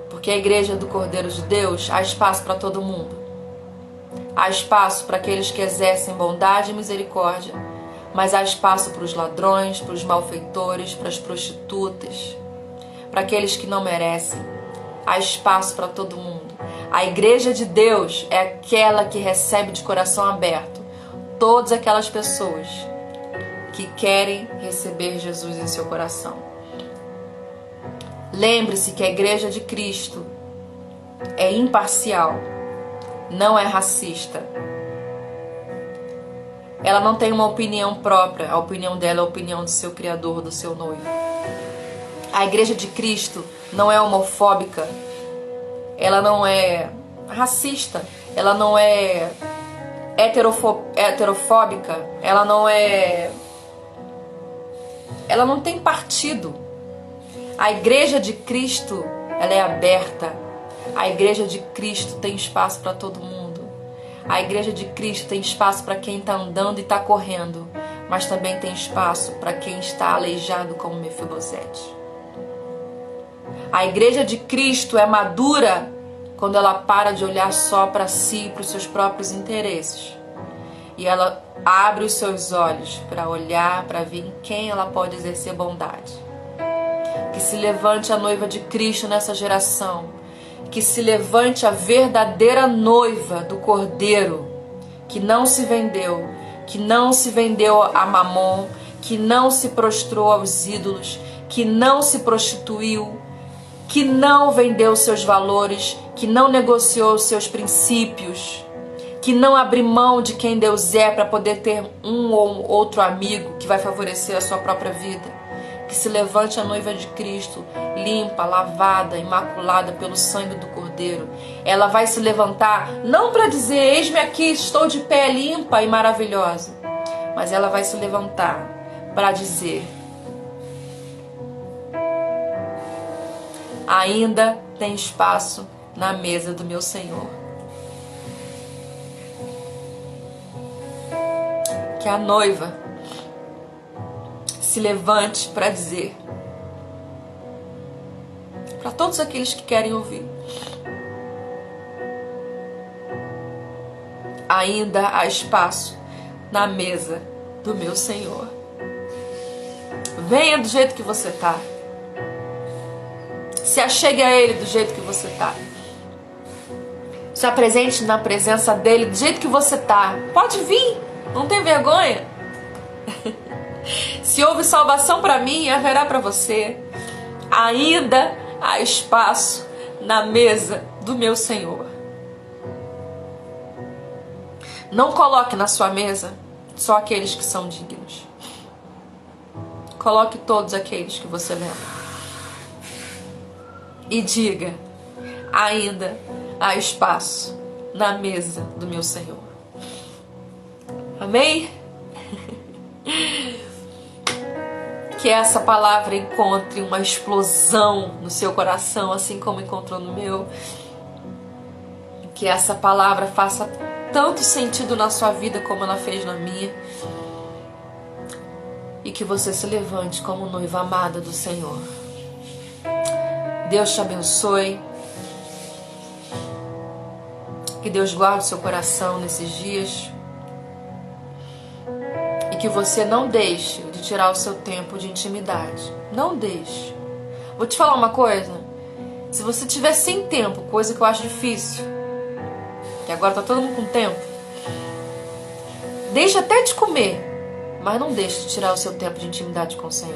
Porque a igreja do Cordeiro de Deus há espaço para todo mundo. Há espaço para aqueles que exercem bondade e misericórdia, mas há espaço para os ladrões, para os malfeitores, para as prostitutas, para aqueles que não merecem. Há espaço para todo mundo. A igreja de Deus é aquela que recebe de coração aberto todas aquelas pessoas que querem receber Jesus em seu coração. Lembre-se que a igreja de Cristo é imparcial, não é racista. Ela não tem uma opinião própria, a opinião dela é a opinião do seu Criador, do seu noivo. A igreja de Cristo não é homofóbica, ela não é racista, ela não é heterofóbica, ela não tem partido. A igreja de Cristo, ela é aberta. A igreja de Cristo tem espaço para todo mundo. A igreja de Cristo tem espaço para quem está andando e está correndo, mas também tem espaço para quem está aleijado como Mefibosete. A igreja de Cristo é madura quando ela para de olhar só para si, para os seus próprios interesses. E ela abre os seus olhos para olhar, para ver em quem ela pode exercer bondade. Que se levante a noiva de Cristo nessa geração. Que se levante a verdadeira noiva do Cordeiro, que não se vendeu, a Mamon, que não se prostrou aos ídolos, que não se prostituiu, que não vendeu seus valores, que não negociou os seus princípios, que não abriu mão de quem Deus é para poder ter um ou outro amigo que vai favorecer a sua própria vida. Que se levante a noiva de Cristo, limpa, lavada, imaculada pelo sangue do Cordeiro. Ela vai se levantar não para dizer, eis-me aqui, estou de pé, limpa e maravilhosa. Mas ela vai se levantar para dizer, ainda tem espaço na mesa do meu Senhor. Que a noiva se levante para dizer para todos aqueles que querem ouvir, ainda há espaço na mesa do meu Senhor. Venha do jeito que você está. Se achegue a Ele do jeito que você está. Se apresente na presença dEle do jeito que você está. Pode vir, não tem vergonha. Se houve salvação para mim, haverá para você. Ainda há espaço na mesa do meu Senhor. Não coloque na sua mesa só aqueles que são dignos. Coloque todos aqueles que você lembra. E diga, ainda há espaço na mesa do meu Senhor. Amém? Que essa palavra encontre uma explosão no seu coração, assim como encontrou no meu. Que essa palavra faça tanto sentido na sua vida como ela fez na minha. E que você se levante como noiva amada do Senhor. Deus te abençoe. Que Deus guarde o seu coração nesses dias. E que você não deixe de tirar o seu tempo de intimidade. Não deixe. Vou te falar uma coisa. Se você tiver sem tempo, coisa que eu acho difícil, que agora tá todo mundo com tempo, deixa até de comer, mas não deixe de tirar o seu tempo de intimidade com o Senhor.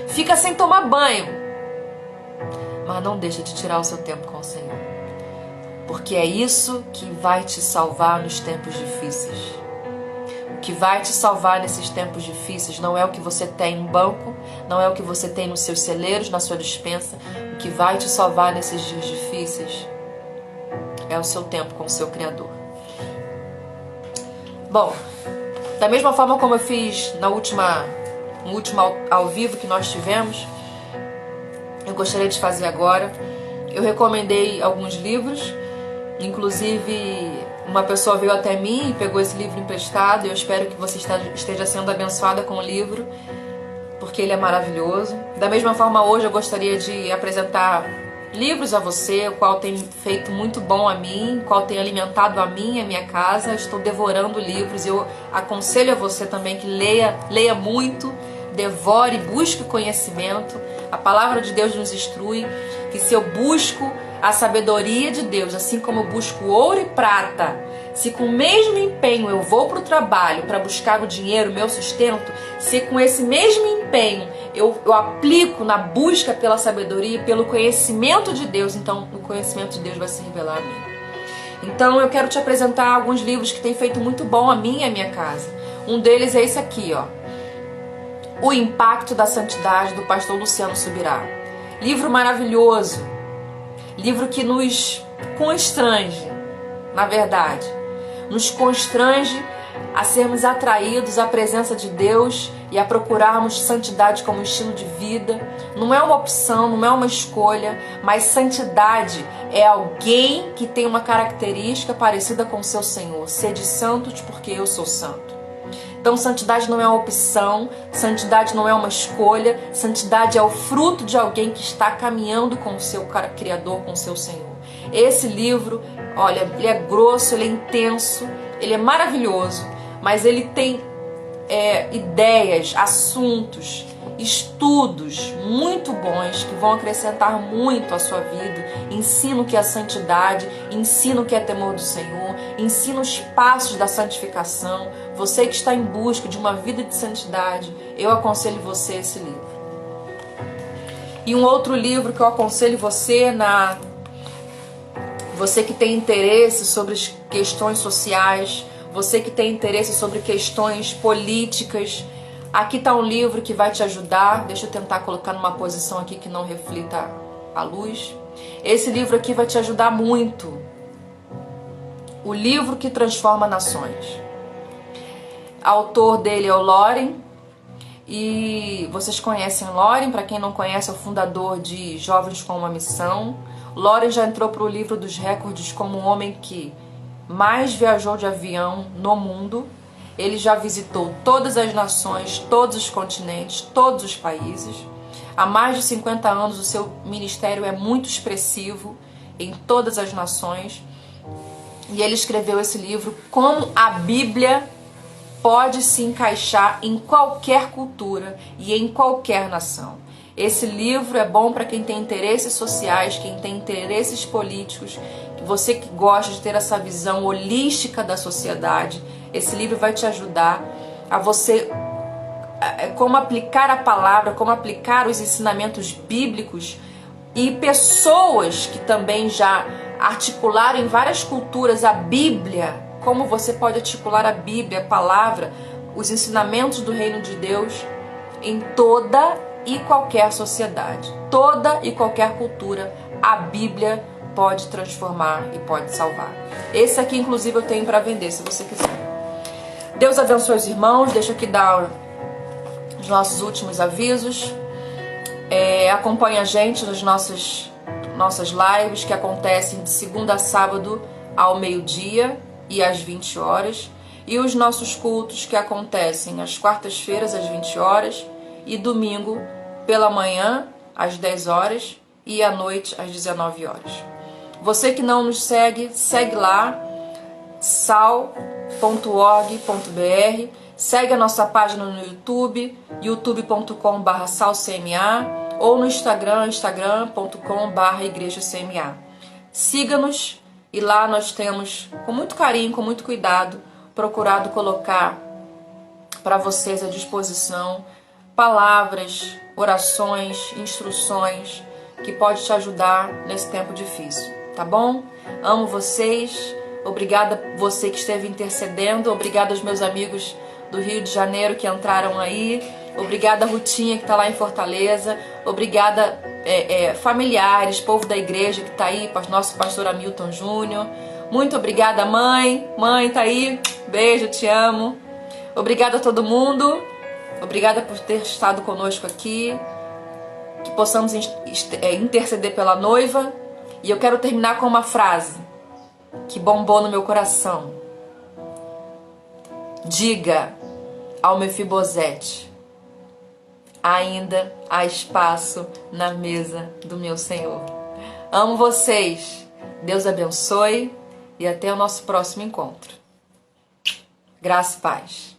Fica sem tomar banho, mas não deixa de tirar o seu tempo com o Senhor. Porque é isso que vai te salvar nos tempos difíceis. O que vai te salvar nesses tempos difíceis não é o que você tem no banco, não é o que você tem nos seus celeiros, na sua despensa. O que vai te salvar nesses dias difíceis é o seu tempo com o seu Criador. Bom, da mesma forma como eu fiz no último ao vivo que nós tivemos, eu gostaria de fazer agora. Eu recomendei alguns livros, inclusive uma pessoa veio até mim e pegou esse livro emprestado. Eu espero que você esteja sendo abençoada com o livro, porque ele é maravilhoso. Da mesma forma, hoje eu gostaria de apresentar livros a você, o qual tem feito muito bom a mim, o qual tem alimentado a mim e a minha casa. Estou devorando livros e eu aconselho a você também que leia muito, devore, busque conhecimento. A palavra de Deus nos instrui que se eu busco a sabedoria de Deus, assim como eu busco ouro e prata, se com o mesmo empenho eu vou para o trabalho para buscar o dinheiro, o meu sustento, se com esse mesmo empenho eu aplico na busca pela sabedoria, pelo conhecimento de Deus, então o conhecimento de Deus vai se revelar a mim. Então eu quero te apresentar alguns livros que têm feito muito bom a mim e a minha casa. Um deles é esse aqui, ó. O Impacto da Santidade, do pastor Luciano Subirá. Livro maravilhoso. Livro que nos constrange, na verdade. Nos constrange a sermos atraídos à presença de Deus e a procurarmos santidade como estilo de vida. Não é uma opção, não é uma escolha, mas santidade é alguém que tem uma característica parecida com o seu Senhor. Sede santos porque eu sou santo. Então, santidade não é uma opção, santidade não é uma escolha, santidade é o fruto de alguém que está caminhando com o seu Criador, com o seu Senhor. Esse livro, olha, ele é grosso, ele é intenso, ele é maravilhoso, mas ele tem ideias, assuntos, estudos muito bons que vão acrescentar muito à sua vida. Ensina o que é santidade, ensina o que é temor do Senhor, ensina os passos da santificação. Você que está em busca de uma vida de santidade, eu aconselho você esse livro. E um outro livro que eu aconselho você, você que tem interesse sobre as questões sociais, você que tem interesse sobre questões políticas, aqui está um livro que vai te ajudar. Deixa eu tentar colocar numa posição aqui que não reflita a luz. Esse livro aqui vai te ajudar muito. O livro que transforma nações. O autor dele é o Loren. E vocês conhecem Loren. Para quem não conhece, é o fundador de Jovens com uma Missão. Loren já entrou para o livro dos recordes como o homem que mais viajou de avião no mundo. Ele já visitou todas as nações, todos os continentes, todos os países. Há mais de 50 anos o seu ministério é muito expressivo em todas as nações. E ele escreveu esse livro, Como a Bíblia pode se encaixar em qualquer cultura e em qualquer nação. Esse livro é bom para quem tem interesses sociais, quem tem interesses políticos, você que gosta de ter essa visão holística da sociedade. Esse livro vai te ajudar a você como aplicar a palavra, como aplicar os ensinamentos bíblicos, e pessoas que também já articularam em várias culturas a Bíblia, como você pode articular a Bíblia, a palavra, os ensinamentos do reino de Deus em toda e qualquer sociedade, toda e qualquer cultura. A Bíblia pode transformar e pode salvar. Esse aqui, inclusive, eu tenho para vender, se você quiser. Deus abençoe os irmãos. Deixa eu aqui dar os nossos últimos avisos. Acompanhe a gente nas nossas lives que acontecem de segunda a sábado ao meio-dia e às 20 horas. E os nossos cultos que acontecem às quartas-feiras às 20 horas e domingo pela manhã às 10 horas e à noite às 19 horas. Você que não nos segue, segue lá, sal.org.br. Segue a nossa página no YouTube, youtube.com/salcma, ou no Instagram, instagram.com/igrejacma. Siga-nos e lá nós temos, com muito carinho, com muito cuidado, procurado colocar para vocês à disposição palavras, orações, instruções que pode te ajudar nesse tempo difícil, tá bom? Amo vocês, obrigada você que esteve intercedendo, obrigada aos meus amigos do Rio de Janeiro que entraram aí, obrigada Rutinha que está lá em Fortaleza, obrigada familiares, povo da igreja que está aí, nosso pastor Hamilton Júnior, muito obrigada mãe tá aí, beijo, te amo, obrigada a todo mundo, obrigada por ter estado conosco aqui, que possamos interceder pela noiva. E eu quero terminar com uma frase que bombou no meu coração. Diga ao Mefibosete: ainda há espaço na mesa do meu Senhor. Amo vocês. Deus abençoe e até o nosso próximo encontro. Graça e paz.